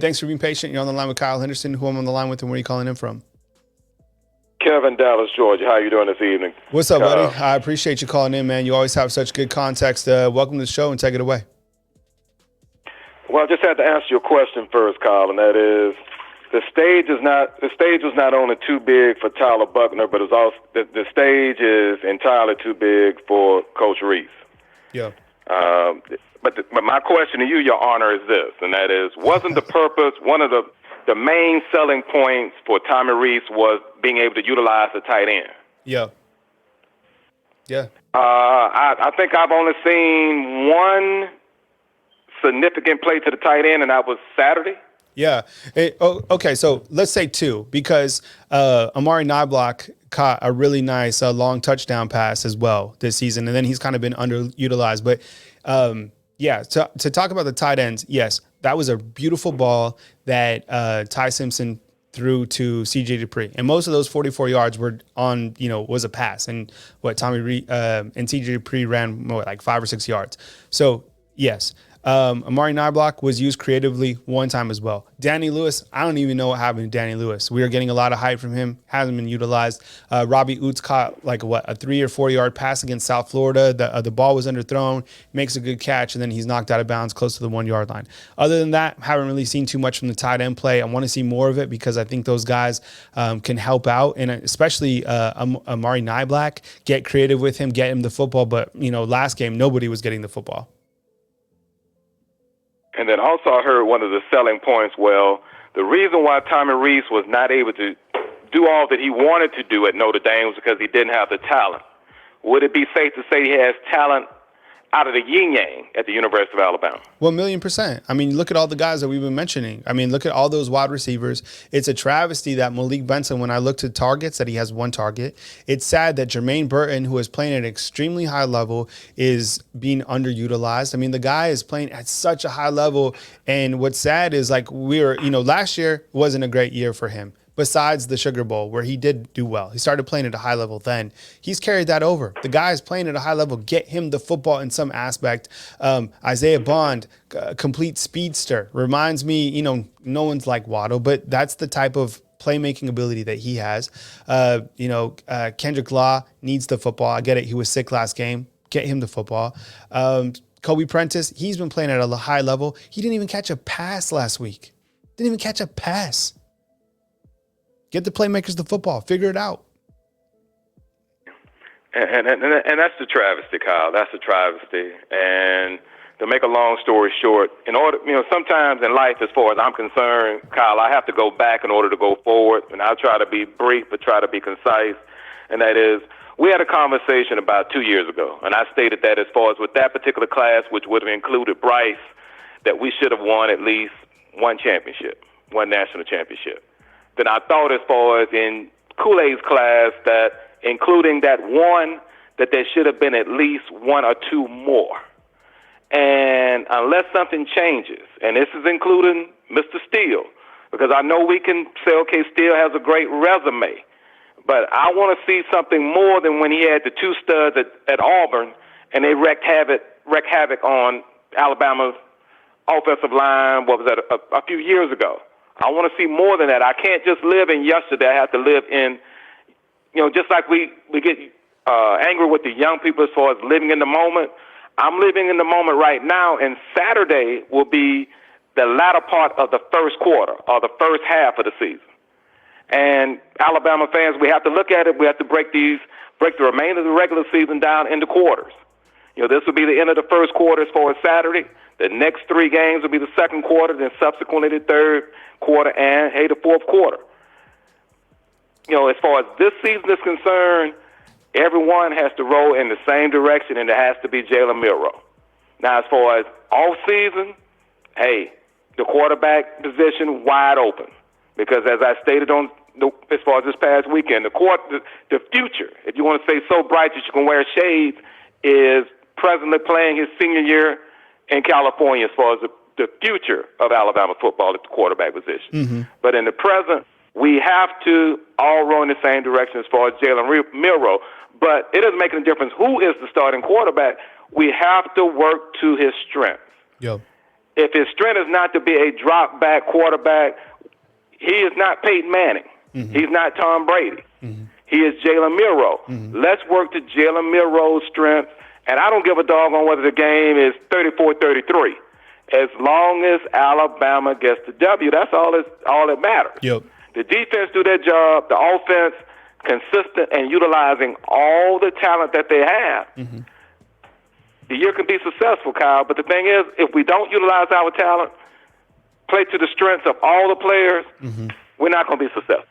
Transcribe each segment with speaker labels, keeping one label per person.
Speaker 1: Thanks for being patient. You're on the line with Kyle Henderson, who I'm on the line with, and where are you calling in from?
Speaker 2: Kevin, Dallas, Georgia. How you doing this evening?
Speaker 1: What's up, buddy? I appreciate you calling in, man. You always have such good context. Welcome to the show, and take it away.
Speaker 2: Well, I just had to answer your question first, Kyle, and that is the stage was not only too big for Tyler Buckner, but it's also the stage is entirely too big for Coach Reese.
Speaker 1: Yeah.
Speaker 2: But my question to you, Your Honor, is this, and that is, wasn't the purpose, one of the main selling points for Tommy Reese was being able to utilize the tight end?
Speaker 1: Yeah. Yeah.
Speaker 2: I think I've only seen one significant play to the tight end, and that was Saturday.
Speaker 1: Yeah. Okay, so let's say two, because Amari Niblack caught a really nice long touchdown pass as well this season, and then he's kind of been underutilized. But yeah, to talk about the tight ends, yes, that was a beautiful ball that Ty Simpson threw to CJ Dupree, and most of those 44 yards were on, was a pass, and Tommy and CJ Dupree ran like 5 or 6 yards. So yes. Amari Niblack was used creatively one time as well. Danny Lewis, I don't even know what happened to Danny Lewis. We are getting a lot of hype from him. Hasn't been utilized. Robbie Oots caught a 3 or 4 yard pass against South Florida. The ball was underthrown, makes a good catch, and then he's knocked out of bounds close to the 1 yard line. Other than that, haven't really seen too much from the tight end play. I want to see more of it because I think those guys can help out, and especially Amari Niblack, get creative with him, get him the football. But last game nobody was getting the football.
Speaker 2: And then also I heard one of the selling points, the reason why Tommy Reese was not able to do all that he wanted to do at Notre Dame was because he didn't have the talent. Would it be safe to say he has talent out of the yin-yang at the University of Alabama?
Speaker 1: Well, 1,000,000%. I mean, look at all the guys that we've been mentioning. I mean, look at all those wide receivers. It's a travesty that Malik Benson, when I looked at targets, that he has 1 target. It's sad that Jermaine Burton, who is playing at an extremely high level, is being underutilized. I mean, the guy is playing at such a high level. And what's sad is last year wasn't a great year for him. Besides the Sugar Bowl, where he did do well. He started playing at a high level then. He's carried that over. The guy is playing at a high level. Get him the football in some aspect. Isaiah Bond, complete speedster. Reminds me, no one's like Waddle, but that's the type of playmaking ability that he has. Kendrick Law needs the football. I get it. He was sick last game. Get him the football. Kobe Prentice, he's been playing at a high level. He didn't even catch a pass last week. Didn't even catch a pass. Get the playmakers the football. Figure it out.
Speaker 2: And that's the travesty, Kyle. That's the travesty. And to make a long story short, sometimes in life, as far as I'm concerned, Kyle, I have to go back in order to go forward. And I'll try to be brief, but try to be concise. And that is, we had a conversation about 2 years ago. And I stated that as far as with that particular class, which would have included Bryce, that we should have won at least one championship, one national championship. Then I thought as far as in Kool-Aid's class that including that one, that there should have been at least 1 or 2 more. And unless something changes, and this is including Mr. Steele, because I know we can say, okay, Steele has a great resume, but I want to see something more than when he had the 2 studs at Auburn and they wreaked havoc on Alabama's offensive line, a few years ago. I want to see more than that. I can't just live in yesterday. I have to live in, just like we get angry with the young people as far as living in the moment. I'm living in the moment right now, and Saturday will be the latter part of the first quarter or the first half of the season. And Alabama fans, we have to look at it. We have to break the remainder of the regular season down into quarters. This will be the end of the first quarter as far as Saturday. The next 3 games will be the second quarter, then subsequently the third quarter, and, the fourth quarter. As far as this season is concerned, everyone has to roll in the same direction, and it has to be Jalen Milroe. Now, as far as off season, the quarterback position wide open. Because as I stated as far as this past weekend, the future, if you want to say so bright that you can wear shades, is presently playing his senior year in California as far as the future of Alabama football at the quarterback position. Mm-hmm. But in the present, we have to all row in the same direction as far as Jalen Milroe. But it doesn't make any difference who is the starting quarterback. We have to work to his strengths.
Speaker 1: Yep.
Speaker 2: If his strength is not to be a drop back quarterback, he is not Peyton Manning. Mm-hmm. He's not Tom Brady. Mm-hmm. He is Jalen Milroe. Mm-hmm. Let's work to Jalen Milroe's strength, and I don't give a dog on whether the game is 34-33. As long as Alabama gets the W, that's all that matters.
Speaker 1: Yep.
Speaker 2: The defense do their job, the offense consistent and utilizing all the talent that they have. Mm-hmm. The year can be successful, Kyle, but the thing is, if we don't utilize our talent, play to the strengths of all the players, mm-hmm. we're not going to be successful.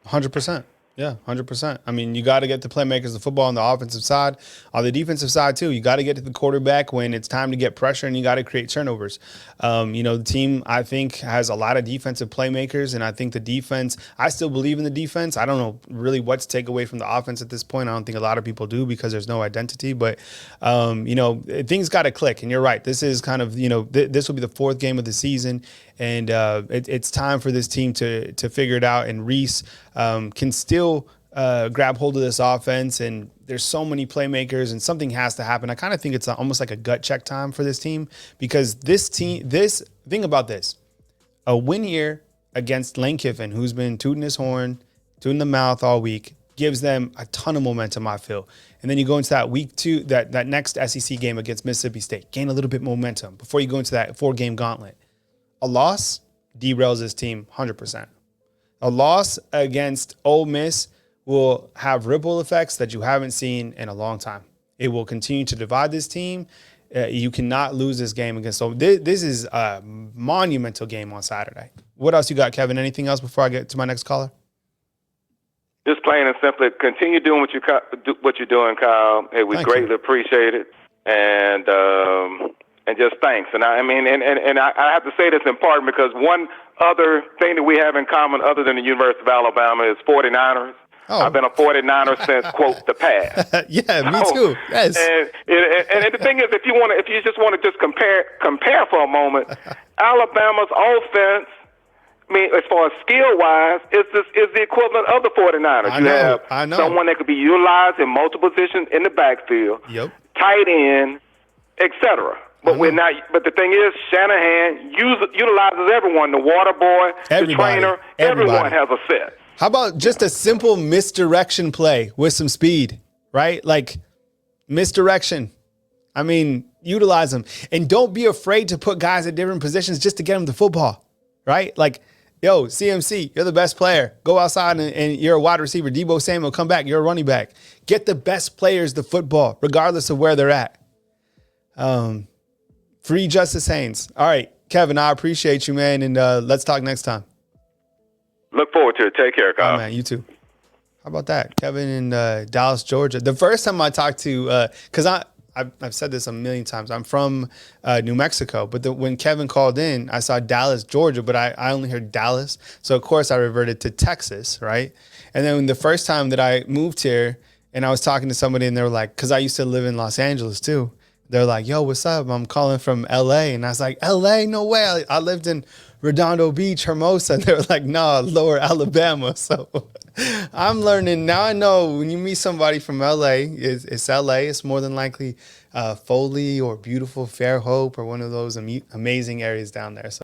Speaker 1: 100%. Yeah, 100%. I mean, you got to get the playmakers of football on the offensive side. On the defensive side, too, you got to get to the quarterback when it's time to get pressure, and you got to create turnovers. The team, I think, has a lot of defensive playmakers, and I think the defense, I still believe in the defense. I don't know really what to take away from the offense at this point. I don't think a lot of people do because there's no identity. But, things got to click, and you're right. This is kind of, this will be the fourth game of the season, and it's time for this team to figure it out. And Reese can still grab hold of this offense, and there's so many playmakers, and something has to happen. I kind of think it's almost like a gut check time for this team, because think about this, a win here against Lane Kiffin, who's been tooting his horn, tooting the mouth all week, gives them a ton of momentum, I feel. And then you go into that week 2, that next SEC game against Mississippi State, gain a little bit momentum before you go into that 4-game gauntlet. A loss derails this team 100%. A loss against Ole Miss will have ripple effects that you haven't seen in a long time. It will continue to divide this team. You cannot lose this game against Ole Miss. This is a monumental game on Saturday. What else you got, Kevin? Anything else before I get to my next caller?
Speaker 2: Just plain and simply, continue doing what you're doing, Kyle. Hey, we greatly appreciate it, and just thanks. And I have to say this in part because one other thing that we have in common other than the University of Alabama is 49ers. Oh. I've been a 49er since, quote, the past.
Speaker 1: Yeah, me too. Yes.
Speaker 2: And the thing is, if you just want to just compare for a moment, Alabama's offense, as far as skill-wise, is the equivalent of the 49ers.
Speaker 1: I know.
Speaker 2: Someone that could be utilized in multiple positions in the backfield, tight end, etc. But we're not. But the thing is, Shanahan utilizes everyone. The water boy, the trainer, everyone has a set.
Speaker 1: How about just a simple misdirection play with some speed, right? Like misdirection. I mean, utilize them. And don't be afraid to put guys at different positions just to get them the football, right? Like, yo, CMC, you're the best player. Go outside and you're a wide receiver. Debo Samuel, come back. You're a running back. Get the best players the football, regardless of where they're at. Free Justice Haynes. All right, Kevin, I appreciate you, man, and let's talk next time.
Speaker 2: Look forward to it. Take care, Kyle.
Speaker 1: Oh, man, you too. How about that? Kevin in Dallas, Georgia. The first time I talked to, because I've said this a million times, I'm from New Mexico, but when Kevin called in, I saw Dallas, Georgia, but I only heard Dallas. So, of course, I reverted to Texas, right? And then the first time that I moved here and I was talking to somebody and they were like, because I used to live in Los Angeles too. They're like, yo, what's up? I'm calling from L.A. And I was like, L.A.? No way. I lived in Redondo Beach, Hermosa. And they were like, no, lower Alabama. So I'm learning. Now I know when you meet somebody from L.A., it's L.A. It's more than likely Foley or beautiful Fairhope or one of those amazing areas down there. So